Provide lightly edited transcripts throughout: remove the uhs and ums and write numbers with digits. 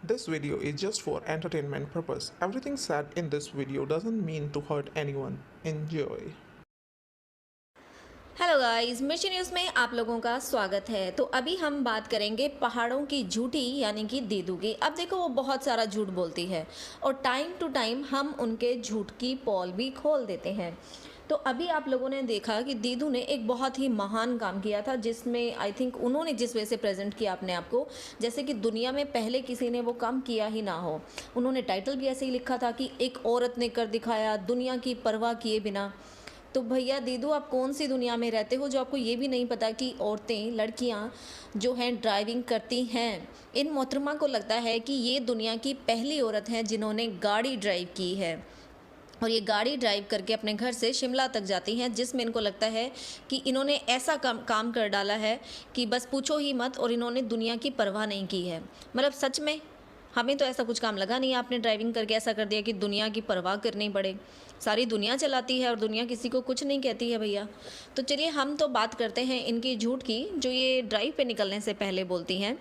This video is just for entertainment purpose. Everything said in this video doesn't mean to hurt anyone. Enjoy. Hello guys, मिर्ची news में आप लोगों का स्वागत है। तो अभी हम बात करेंगे पहाड़ों की झूठी यानी कि दीदू की। अब देखो, वो बहुत सारा झूठ बोलती है और टाइम टू टाइम हम उनके झूठ की पोल भी खोल देते हैं। तो अभी आप लोगों ने देखा कि दीदू ने एक बहुत ही महान काम किया था, जिसमें आई थिंक उन्होंने जिस वजह से प्रेजेंट किया अपने आप को, जैसे कि दुनिया में पहले किसी ने वो काम किया ही ना हो। उन्होंने टाइटल भी ऐसे ही लिखा था कि एक औरत ने कर दिखाया दुनिया की परवाह किए बिना। तो भैया दीदू, आप कौन सी दुनिया में रहते हो जो आपको ये भी नहीं पता कि औरतें, लड़कियां जो हैं ड्राइविंग करती हैं। इन मोहतरमा को लगता है कि ये दुनिया की पहली औरत हैं जिन्होंने गाड़ी ड्राइव की है और ये गाड़ी ड्राइव करके अपने घर से शिमला तक जाती हैं, जिसमें इनको लगता है कि इन्होंने ऐसा काम कर डाला है कि बस पूछो ही मत, और इन्होंने दुनिया की परवाह नहीं की है। मतलब सच में हमें तो ऐसा कुछ काम लगा नहीं, आपने ड्राइविंग करके ऐसा कर दिया कि दुनिया की परवाह करनी पड़े। सारी दुनिया चलाती है और दुनिया किसी को कुछ नहीं कहती है भैया। तो चलिए हम तो बात करते हैं इनकी झूठ की, जो ये ड्राइव पे निकलने से पहले बोलती हैं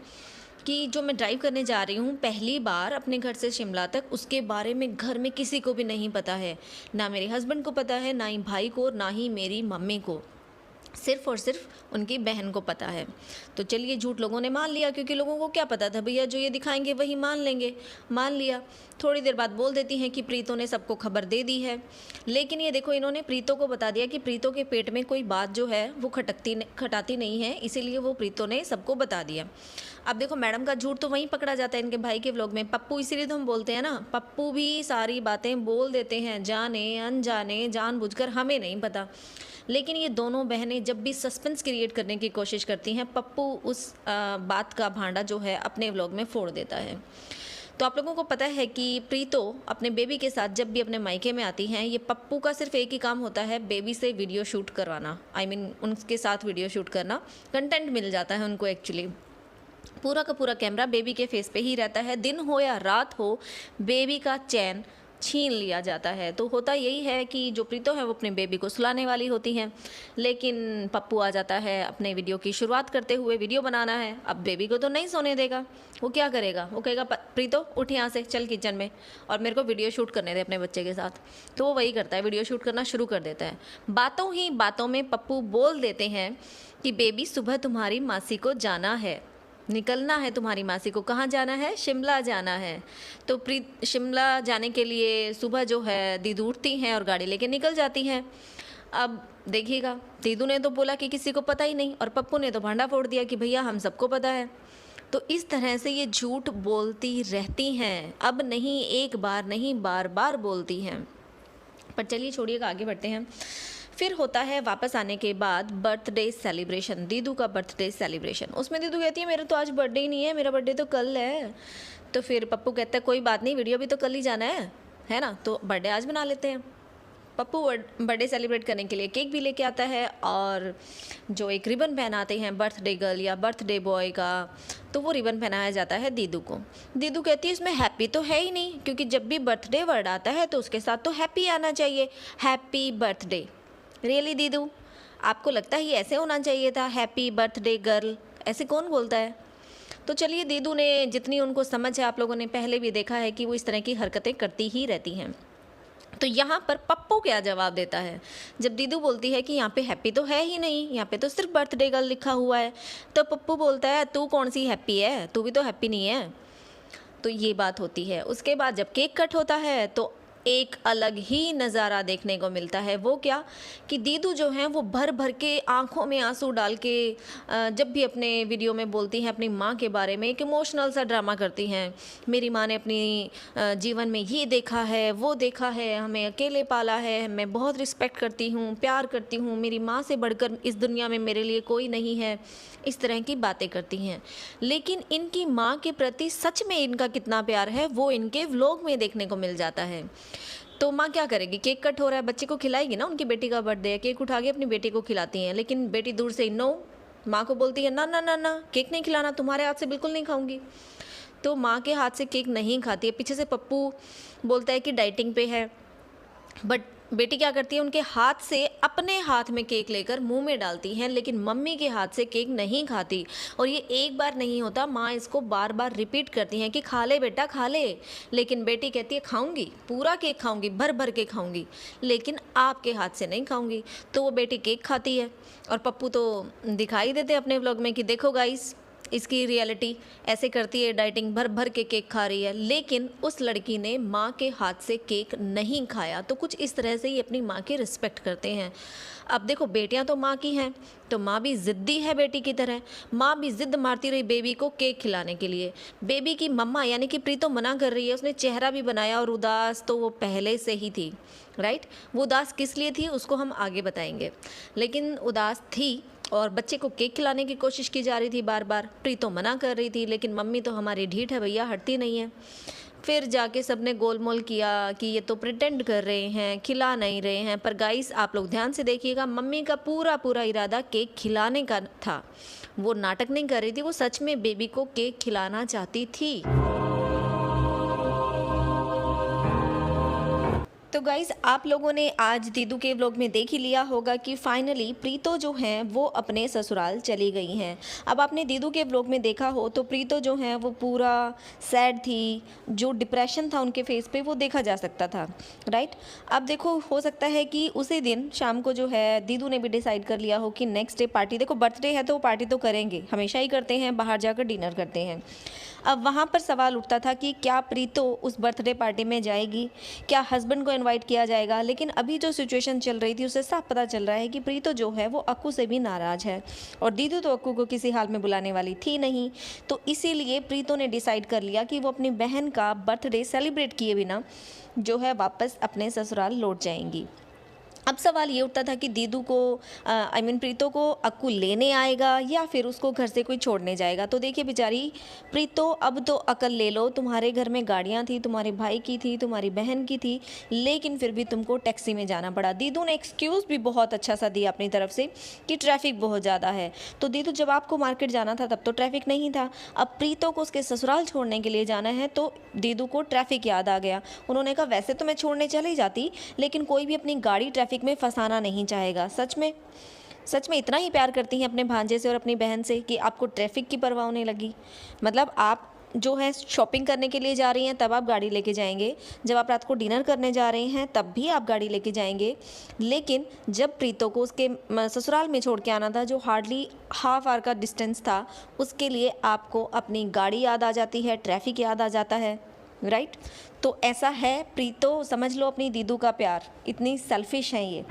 कि जो मैं ड्राइव करने जा रही हूँ पहली बार अपने घर से शिमला तक, उसके बारे में घर में किसी को भी नहीं पता है। ना मेरे हस्बैंड को पता है, ना ही भाई को, ना ही मेरी मम्मी को। सिर्फ़ और सिर्फ उनकी बहन को पता है। तो चलिए, झूठ लोगों ने मान लिया, क्योंकि लोगों को क्या पता था भैया, जो ये दिखाएंगे वही मान लेंगे। मान लिया। थोड़ी देर बाद बोल देती हैं कि प्रीतो ने सबको खबर दे दी है। लेकिन ये देखो, इन्होंने प्रीतो को बता दिया कि प्रीतो के पेट में कोई बात जो है वो खटाती नहीं है, इसीलिए वो प्रीतो ने सबको बता दिया। अब देखो, मैडम का झूठ तो वहीं पकड़ा जाता है इनके भाई के व्लॉग में। पप्पू, इसीलिए तो हम बोलते हैं ना, पप्पू भी सारी बातें बोल देते हैं, जाने अनजाने, जानबूझकर, हमें नहीं पता। लेकिन ये दोनों बहनें जब भी सस्पेंस क्रिएट करने की कोशिश करती हैं, पप्पू उस बात का भांडा जो है अपने व्लॉग में फोड़ देता है। तो आप लोगों को पता है कि प्रीतो अपने बेबी के साथ जब भी अपने मायके में आती हैं, ये पप्पू का सिर्फ एक ही काम होता है, बेबी से वीडियो शूट करवाना। आई मीन उनके साथ वीडियो शूट करना, कंटेंट मिल जाता है उनको एक्चुअली। पूरा का पूरा कैमरा बेबी के फेस पे ही रहता है, दिन हो या रात हो, बेबी का चैन छीन लिया जाता है। तो होता यही है कि जो प्रीतो है वो अपने बेबी को सुलाने वाली होती हैं, लेकिन पप्पू आ जाता है अपने वीडियो की शुरुआत करते हुए, वीडियो बनाना है। अब बेबी को तो नहीं सोने देगा, वो क्या करेगा, वो कहेगा प्रीतो उठ यहाँ से, चल किचन में और मेरे को वीडियो शूट करने दे अपने बच्चे के साथ। तो वो वही करता है, वीडियो शूट करना शुरू कर देता है। बातों ही बातों में पप्पू बोल देते हैं कि बेबी, सुबह तुम्हारी मासी को जाना है, निकलना है तुम्हारी मासी को। कहाँ जाना है? शिमला जाना है। तो शिमला जाने के लिए सुबह जो है दीदू उठती हैं और गाड़ी लेके निकल जाती हैं। अब देखिएगा, दीदू ने तो बोला कि किसी को पता ही नहीं, और पप्पू ने तो भांडा फोड़ दिया कि भैया हम सबको पता है। तो इस तरह से ये झूठ बोलती रहती हैं। अब नहीं, एक बार नहीं, बार बार बोलती हैं। पर चलिए छोड़िएगा, आगे बढ़ते हैं। फिर होता है वापस आने के बाद बर्थडे सेलिब्रेशन, दीदू का बर्थडे सेलिब्रेशन। उसमें दीदू कहती है मेरा तो आज बर्थडे ही नहीं है, मेरा बर्थडे तो कल है। तो फिर पप्पू कहता है कोई बात नहीं, वीडियो भी तो कल ही जाना है ना, तो बर्थडे आज बना लेते हैं। पप्पू बर्थडे सेलिब्रेट करने के लिए केक भी लेके आता है, और जो एक रिबन पहनाते हैं बर्थडे गर्ल या बर्थडे बॉय का, तो वो रिबन पहनाया जाता है दीदू को। दीदू कहती है इसमें हैप्पी तो है ही नहीं, क्योंकि जब भी बर्थडे वर्ड आता है तो उसके साथ तो हैप्पी आना चाहिए, हैप्पी बर्थडे। रियली दीदू, आपको लगता है ये ऐसे होना चाहिए था, हैप्पी बर्थडे गर्ल? ऐसे कौन बोलता है? तो चलिए, दीदू ने जितनी उनको समझ है, आप लोगों ने पहले भी देखा है कि वो इस तरह की हरकतें करती ही रहती हैं। तो यहाँ पर पप्पू क्या जवाब देता है, जब दीदू बोलती है कि यहाँ पे हैप्पी तो है ही नहीं, यहाँ पे तो सिर्फ बर्थडे गर्ल लिखा हुआ है, तो पप्पू बोलता है तू कौन सी हैप्पी है, तू भी तो हैप्पी नहीं है। तो ये बात होती है। उसके बाद जब केक कट होता है तो एक अलग ही नज़ारा देखने को मिलता है। वो क्या कि दीदू जो हैं वो भर भर के आंखों में आंसू डाल के जब भी अपने वीडियो में बोलती हैं अपनी माँ के बारे में, एक इमोशनल सा ड्रामा करती हैं। मेरी माँ ने अपनी जीवन में ये देखा है, वो देखा है, हमें अकेले पाला है, मैं बहुत रिस्पेक्ट करती हूँ, प्यार करती हूँ, मेरी माँ से बढ़कर इस दुनिया में मेरे लिए कोई नहीं है, इस तरह की बातें करती हैं। लेकिन इनकी माँ के प्रति सच में इनका कितना प्यार है वो इनके व्लॉग में देखने को मिल जाता है। तो माँ क्या करेगी, केक कट हो रहा है, बच्चे को खिलाएगी ना, उनकी बेटी का बर्थडे है, केक उठा के अपनी बेटी को खिलाती हैं। लेकिन बेटी दूर से नो, माँ को बोलती है ना ना ना ना, केक नहीं खिलाना, तुम्हारे हाथ से बिल्कुल नहीं खाऊंगी। तो माँ के हाथ से केक नहीं खाती है। पीछे से पप्पू बोलता है कि डाइटिंग पे है, बट बेटी क्या करती है, उनके हाथ से अपने हाथ में केक लेकर मुंह में डालती हैं, लेकिन मम्मी के हाथ से केक नहीं खाती। और ये एक बार नहीं होता, माँ इसको बार बार रिपीट करती हैं कि खा ले बेटा खा ले। लेकिन बेटी कहती है खाऊंगी, पूरा केक खाऊंगी, भर भर के खाऊंगी, लेकिन आपके हाथ से नहीं खाऊंगी। तो वो बेटी केक खाती है और पप्पू तो दिखाई देते अपने व्लॉग में कि देखो गाइस, इसकी रियलिटी ऐसे करती है, डाइटिंग, भर भर के केक खा रही है। लेकिन उस लड़की ने माँ के हाथ से केक नहीं खाया। तो कुछ इस तरह से ही अपनी माँ की रिस्पेक्ट करते हैं। अब देखो, बेटियां तो माँ की हैं, तो माँ भी ज़िद्दी है बेटी की तरह। माँ भी ज़िद्द मारती रही बेबी को केक खिलाने के लिए। बेबी की मम्मा यानी कि प्रीतो मना कर रही है, उसने चेहरा भी बनाया, और उदास तो वो पहले से ही थी, राइट। वो उदास किस लिए थी उसको हम आगे बताएंगे, लेकिन उदास थी और बच्चे को केक खिलाने की कोशिश की जा रही थी बार बार। प्रीतो मना कर रही थी, लेकिन मम्मी तो हमारी ढीठ है भैया, हटती नहीं है। फिर जाके सबने गोलमोल किया कि ये तो प्रिटेंड कर रहे हैं, खिला नहीं रहे हैं। पर गाइस, आप लोग ध्यान से देखिएगा, मम्मी का पूरा पूरा इरादा केक खिलाने का था। वो नाटक नहीं कर रही थी, वो सच में बेबी को केक खिलाना चाहती थी। तो गाइज़, आप लोगों ने आज दीदू के व्लॉग में देख ही लिया होगा कि फाइनली प्रीतो जो हैं वो अपने ससुराल चली गई हैं। अब आपने दीदू के व्लॉग में देखा हो तो प्रीतो जो हैं वो पूरा सैड थी, जो डिप्रेशन था उनके फेस पे वो देखा जा सकता था, राइट। अब देखो, हो सकता है कि उसी दिन शाम को जो है दीदू ने भी डिसाइड कर लिया हो कि नेक्स्ट डे पार्टी, देखो बर्थडे है तो पार्टी तो करेंगे, हमेशा ही करते हैं, बाहर जाकर डिनर करते हैं। अब वहाँ पर सवाल उठता था कि क्या प्रीतो उस बर्थडे पार्टी में जाएगी, क्या हस्बैंड को इनवाइट किया जाएगा। लेकिन अभी जो सिचुएशन चल रही थी उससे साफ पता चल रहा है कि प्रीतो जो है वो अक्कू से भी नाराज़ है, और दीदू तो अक्कू को किसी हाल में बुलाने वाली थी नहीं। तो इसीलिए प्रीतो ने डिसाइड कर लिया कि वो अपनी बहन का बर्थडे सेलिब्रेट किए बिना जो है वापस अपने ससुराल लौट जाएंगी। अब सवाल ये उठता था कि दीदू को प्रीतो को अक्कू लेने आएगा या फिर उसको घर से कोई छोड़ने जाएगा। तो देखिए बेचारी प्रीतो, अब तो अकल ले लो, तुम्हारे घर में गाड़ियाँ थी, तुम्हारे भाई की थी, तुम्हारी बहन की थी, लेकिन फिर भी तुमको टैक्सी में जाना पड़ा। दीदू ने एक्सक्यूज़ भी बहुत अच्छा सा दिया अपनी तरफ से कि ट्रैफिक बहुत ज़्यादा है। तो दीदू, जब आपको मार्केट जाना था तब तो ट्रैफिक नहीं था, अब प्रीतो को उसके ससुराल छोड़ने के लिए जाना है तो दीदू को ट्रैफिक याद आ गया। उन्होंने कहा वैसे तो मैं छोड़ने चली जाती, लेकिन कोई भी अपनी गाड़ी ट्रैफिक में फंसाना नहीं चाहेगा। सच में इतना ही प्यार करती हैं अपने भांजे से और अपनी बहन से कि आपको ट्रैफिक की परवाह होने लगी। मतलब आप जो है शॉपिंग करने के लिए जा रही हैं तब आप गाड़ी लेके जाएंगे, जब आप रात को डिनर करने जा रहे हैं तब भी आप गाड़ी लेके जाएंगे, लेकिन जब प्रीतो को उसके ससुराल में छोड़ के आना था, जो हार्डली हाफ आवर का डिस्टेंस था, उसके लिए आपको अपनी गाड़ी याद आ जाती है, ट्रैफिक याद आ जाता है, राइट। तो ऐसा है प्रीतो, समझ लो अपनी दीदू का प्यार, इतनी सेल्फिश है ये।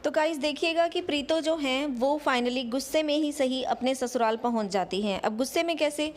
तो गाइस देखिएगा कि प्रीतो जो हैं वो फाइनली गुस्से में ही सही अपने ससुराल पहुंच जाती हैं। अब गुस्से में कैसे,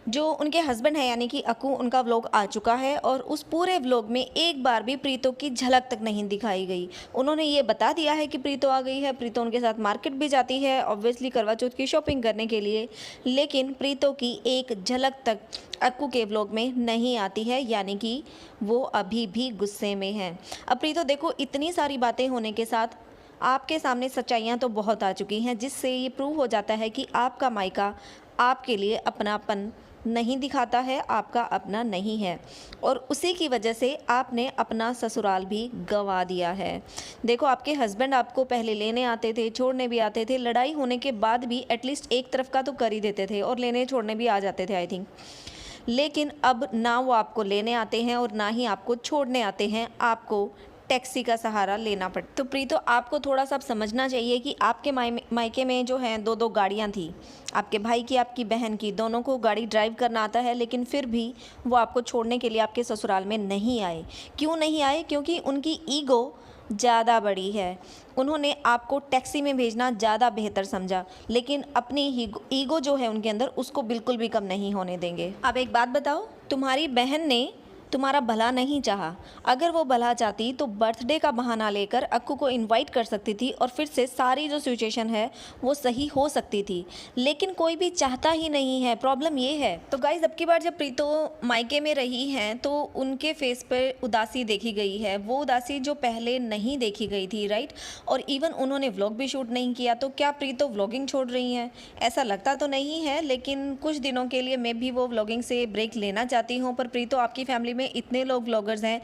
जो उनके हस्बैंड है यानी कि अक्कू, उनका व्लॉग आ चुका है और उस पूरे व्लॉग में एक बार भी प्रीतो की झलक तक नहीं दिखाई गई। उन्होंने ये बता दिया है कि प्रीतो आ गई है, प्रीतो उनके साथ मार्केट भी जाती है ऑब्वियसली करवा चौथ की शॉपिंग करने के लिए, लेकिन प्रीतो की एक झलक तक अक्कू के व्लॉग में नहीं आती है, यानी कि वो अभी भी गुस्से में है। अब प्रीतो देखो, इतनी सारी बातें होने के साथ आपके सामने सच्चाइयाँ तो बहुत आ चुकी हैं, जिससे ये प्रूव हो जाता है कि आपका मायका आपके लिए अपनापन नहीं दिखाता है, आपका अपना नहीं है, और उसी की वजह से आपने अपना ससुराल भी गंवा दिया है। देखो, आपके हस्बैंड आपको पहले लेने आते थे, छोड़ने भी आते थे, लड़ाई होने के बाद भी एटलीस्ट एक तरफ का तो कर ही देते थे और लेने छोड़ने भी आ जाते थे आई थिंक। लेकिन अब ना वो आपको लेने आते हैं और ना ही आपको छोड़ने आते हैं, आपको टैक्सी का सहारा लेना पड़ता। तो प्रीतो, आपको थोड़ा सा समझना चाहिए कि आपके मायके में जो हैं दो गाड़ियां थी, आपके भाई की, आपकी बहन की, दोनों को गाड़ी ड्राइव करना आता है, लेकिन फिर भी वो आपको छोड़ने के लिए आपके ससुराल में नहीं आए। क्यों नहीं आए? क्योंकि उनकी ईगो ज़्यादा बड़ी है। उन्होंने आपको टैक्सी में भेजना ज़्यादा बेहतर समझा, लेकिन अपनी ईगो जो है उनके अंदर, उसको बिल्कुल भी कम नहीं होने देंगे। अब एक बात बताओ, तुम्हारी बहन ने तुम्हारा भला नहीं चाहा। अगर वो भला चाहती तो बर्थडे का बहाना लेकर अक्कू को इनवाइट कर सकती थी और फिर से सारी जो सिचुएशन है वो सही हो सकती थी, लेकिन कोई भी चाहता ही नहीं है। प्रॉब्लम ये है। तो गाइज, अब की बार जब प्रीतो मायके में रही हैं तो उनके फेस पर उदासी देखी गई है, वो उदासी जो पहले नहीं देखी गई थी, राइट। और इवन उन्होंने व्लॉग भी शूट नहीं किया। तो क्या प्रीतो व्लॉगिंग छोड़ रही हैं? ऐसा लगता तो नहीं है, लेकिन कुछ दिनों के लिए मैं भी वो व्लॉगिंग से ब्रेक लेना चाहती हूँ। पर प्रीतो, आपकी फैमिली में इतने लोग व्लॉगर्स हैं,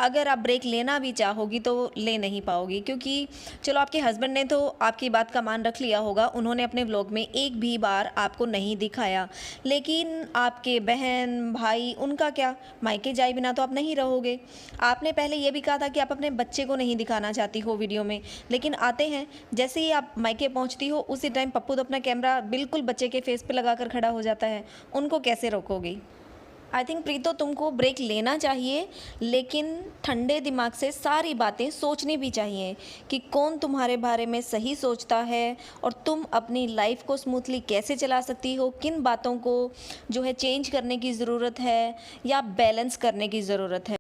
अगर आप ब्रेक लेना भी चाहोगी तो ले नहीं पाओगी, क्योंकि चलो आपके हस्बैंड ने तो आपकी बात का मान रख लिया होगा, उन्होंने अपने व्लॉग में एक भी बार आपको नहीं दिखाया, लेकिन आपके बहन भाई उनका क्या, मायके जाए बिना तो आप नहीं रहोगे। आपने पहले ये भी कहा था कि आप अपने बच्चे को नहीं दिखाना चाहती हो वीडियो में, लेकिन आते हैं जैसे ही आप मायके पहुंचती हो उसी टाइम पप्पू तो अपना कैमरा बिल्कुल बच्चे के फेस पे लगाकर खड़ा हो जाता है, उनको कैसे रोकोगी। आई थिंक प्रीतो तुमको ब्रेक लेना चाहिए, लेकिन ठंडे दिमाग से सारी बातें सोचनी भी चाहिए कि कौन तुम्हारे बारे में सही सोचता है और तुम अपनी लाइफ को स्मूथली कैसे चला सकती हो, किन बातों को जो है चेंज करने की ज़रूरत है या बैलेंस करने की ज़रूरत है।